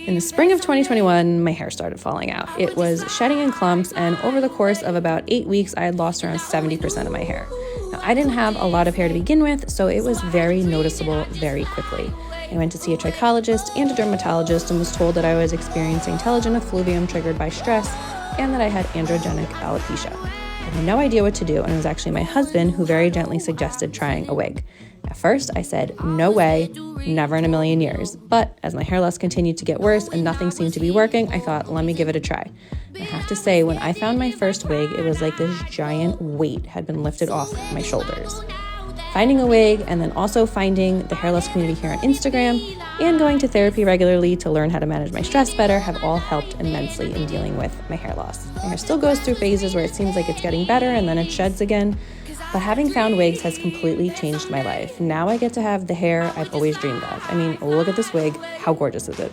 In the spring of 2021, my hair started falling out. It was shedding in clumps, and over the course of about 8 weeks, I had lost around 70% of my hair. Now, I didn't have a lot of hair to begin with, so it was very noticeable very quickly. I went to see a trichologist and a dermatologist and was told that I was experiencing telogen effluvium triggered by stress and that I had androgenic alopecia. I had no idea what to do, and it was actually my husband who very gently suggested trying a wig. At first, I said, no way, never in a million years. But as my hair loss continued to get worse and nothing seemed to be working, I thought, let me give it a try. And I have to say, when I found my first wig, it was like this giant weight had been lifted off my shoulders. Finding a wig, and then also finding the hair loss community here on Instagram, and going to therapy regularly to learn how to manage my stress better have all helped immensely in dealing with my hair loss. My hair still goes through phases where it seems like it's getting better and then it sheds again, but having found wigs has completely changed my life. Now I get to have the hair I've always dreamed of. I mean, look at this wig. How gorgeous is it?